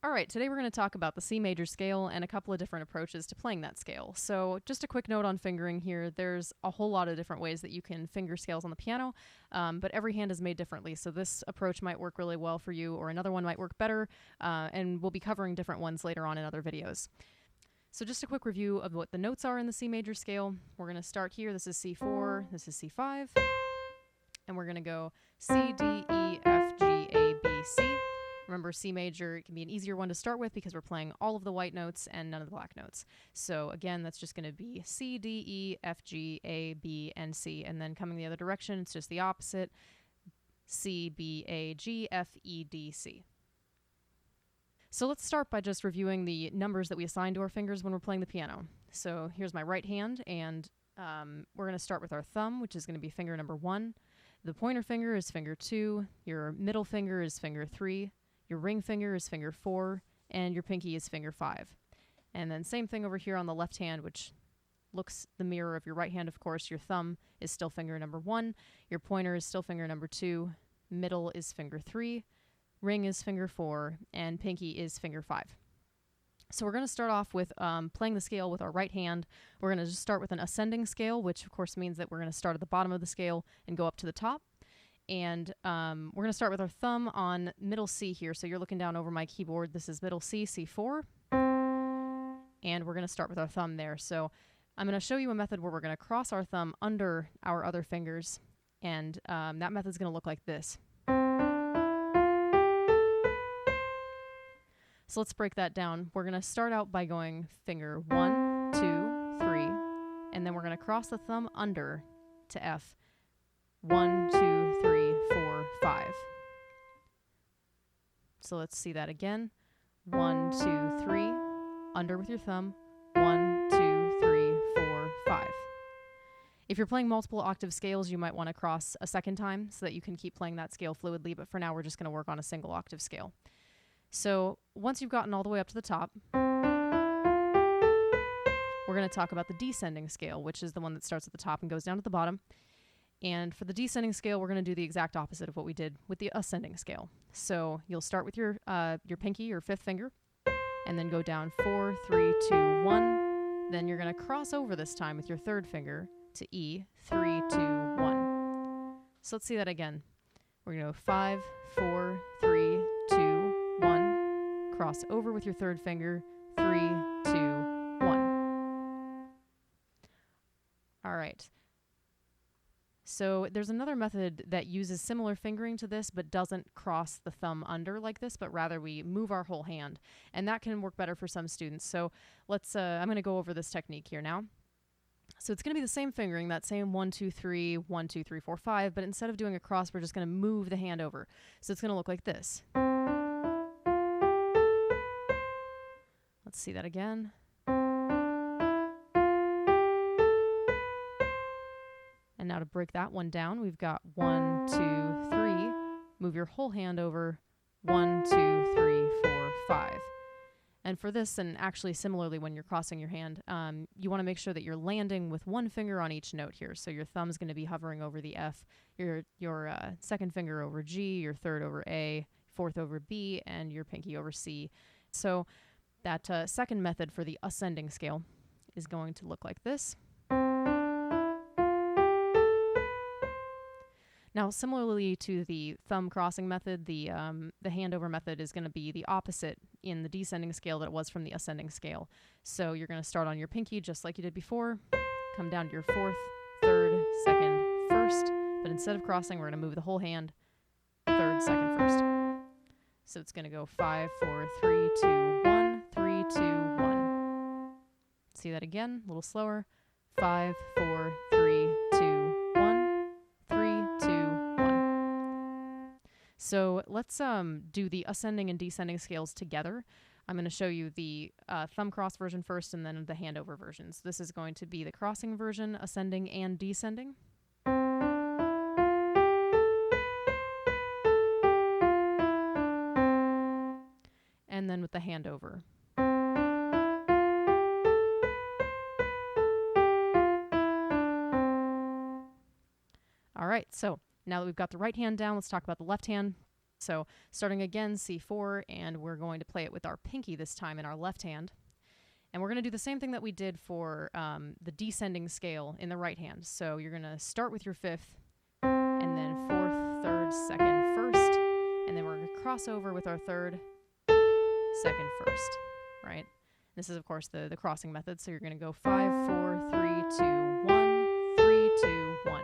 All right, today we're going to talk about the C major scale and a couple of different approaches to playing that scale. So just a quick note on fingering here. There's a whole lot of different ways that you can finger scales on the piano, but every hand is made differently. So this approach might work really well for you, or another one might work better, and we'll be covering different ones later on in other videos. So just a quick review of what the notes are in the C major scale. We're going to start here. This is C4, this is C5, and we're going to go C, D, E, F, G, A, B, C. Remember, C major, it can be an easier one to start with because we're playing all of the white notes and none of the black notes. So again, that's just going to be C, D, E, F, G, A, B, and C. And then coming the other direction, it's just the opposite. C, B, A, G, F, E, D, C. So let's start by just reviewing the numbers that we assign to our fingers when we're playing the piano. So here's my right hand, and we're going to start with our thumb, which is going to be finger number 1. The pointer finger is finger 2. Your middle finger is finger 3. Your ring finger is finger 4, and your pinky is finger 5. And then same thing over here on the left hand, which looks the mirror of your right hand, of course. Your thumb is still finger number 1. Your pointer is still finger number 2. Middle is finger 3. Ring is finger 4, and pinky is finger 5. So we're going to start off with playing the scale with our right hand. We're going to just start with an ascending scale, which of course means that we're going to start at the bottom of the scale and go up to the top. And we're going to start with our thumb on middle C here. So you're looking down over my keyboard. This is middle C, C4. And we're going to start with our thumb there. So I'm going to show you a method where we're going to cross our thumb under our other fingers. And that method is going to look like this. So let's break that down. We're going to start out by going finger 1, 2, 3. And then we're going to cross the thumb under to F. 1, 2, 3, 4, 5. So let's see that again. 1, 2, 3. Under with your thumb. 1, 2, 3, 4, 5. If you're playing multiple octave scales, you might want to cross a second time so that you can keep playing that scale fluidly. But for now, we're just going to work on a single octave scale. So once you've gotten all the way up to the top, we're going to talk about the descending scale, which is the one that starts at the top and goes down to the bottom. And for the descending scale, we're going to do the exact opposite of what we did with the ascending scale. So you'll start with your pinky, your fifth finger, and then go down 4, 3, 2, 1. Then you're going to cross over this time with your third finger to E, 3, 2, 1. So let's see that again. We're going to go 5, 4, 3, 2, 1. Cross over with your third finger, 3, 2, 1. All right. So there's another method that uses similar fingering to this but doesn't cross the thumb under like this, but rather we move our whole hand. And that can work better for some students. So let's, I'm going to go over this technique here now. So it's going to be the same fingering, that same 1, 2, 3, 1, 2, 3, 4, 5, but instead of doing a cross, we're just going to move the hand over. So it's going to look like this. Let's see that again. And now to break that one down, we've got 1, 2, 3. Move your whole hand over. 1, 2, 3, 4, 5. And for this, and actually similarly when you're crossing your hand, you want to make sure that you're landing with one finger on each note here. So your thumb's going to be hovering over the F, your second finger over G, your third over A, fourth over B, and your pinky over C. So that second method for the ascending scale is going to look like this. Now, similarly to the thumb crossing method, the handover method is going to be the opposite in the descending scale that it was from the ascending scale. So you're going to start on your pinky just like you did before, come down to your fourth, third, second, first, but instead of crossing, we're going to move the whole hand, third, second, first. So it's going to go 5, 4, 3, 2, 1, 3, 2, 1. See that again, a little slower. 5, 4, 3, 2, 1, 3, 2, 1. So let's do the ascending and descending scales together. I'm going to show you the thumb cross version first and then the handover version. So this is going to be the crossing version, ascending and descending. And then with the handover. All right, so now that we've got the right hand down, let's talk about the left hand. So starting again, C4, and we're going to play it with our pinky this time in our left hand. And we're going to do the same thing that we did for the descending scale in the right hand. So you're going to start with your fifth, and then fourth, third, second, first, and then we're going to cross over with our third, second, first, right? This is, of course, the crossing method. So you're going to go 5, 4, 3, 2, 1, 3, 2, 1.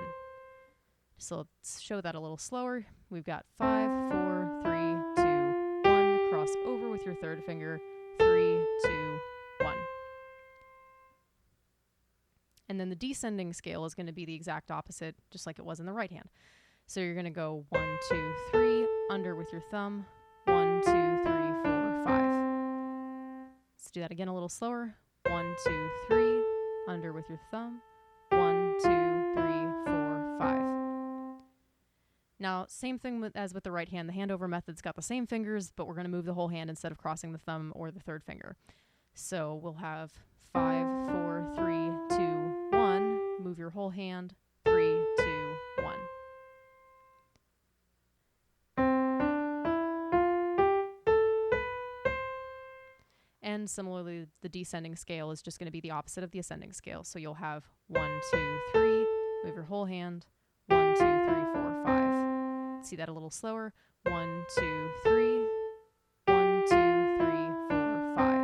So let's show that a little slower. We've got 5, 4, 3, 2, 1. Cross over with your third finger. 3, 2, 1. And then the descending scale is going to be the exact opposite, just like it was in the right hand. So you're going to go 1, 2, 3, under with your thumb. 1, 2, 3, 4, 5. Let's do that again a little slower. 1, 2, 3, under with your thumb. 1, 2, 3, 4, 5. Now, same thing as with the right hand. The hand over method's got the same fingers, but we're going to move the whole hand instead of crossing the thumb or the third finger. So we'll have 5, 4, 3, 2, 1. Move your whole hand. 3, 2, 1. And similarly, the descending scale is just going to be the opposite of the ascending scale. So you'll have 1, 2, 3. Move your whole hand. 1, 2, 3, 4, 5. See that a little slower. 1, 2, 3. 1, 2, 3, 4, 5.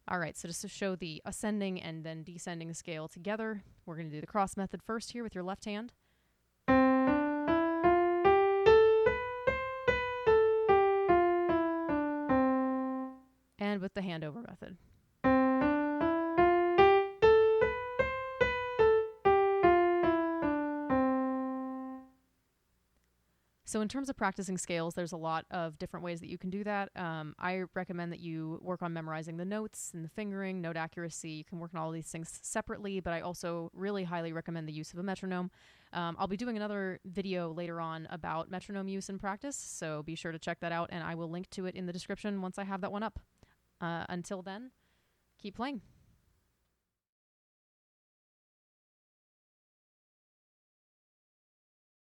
All right, so just to show the ascending and then descending scale together, we're going to do the cross method first here with your left hand. And with the hand over method. So in terms of practicing scales, there's a lot of different ways that you can do that. I recommend that you work on memorizing the notes and the fingering, note accuracy. You can work on all of these things separately, but I also really highly recommend the use of a metronome. I'll be doing another video later on about metronome use in practice, so be sure to check that out, and I will link to it in the description once I have that one up. Until then, keep playing.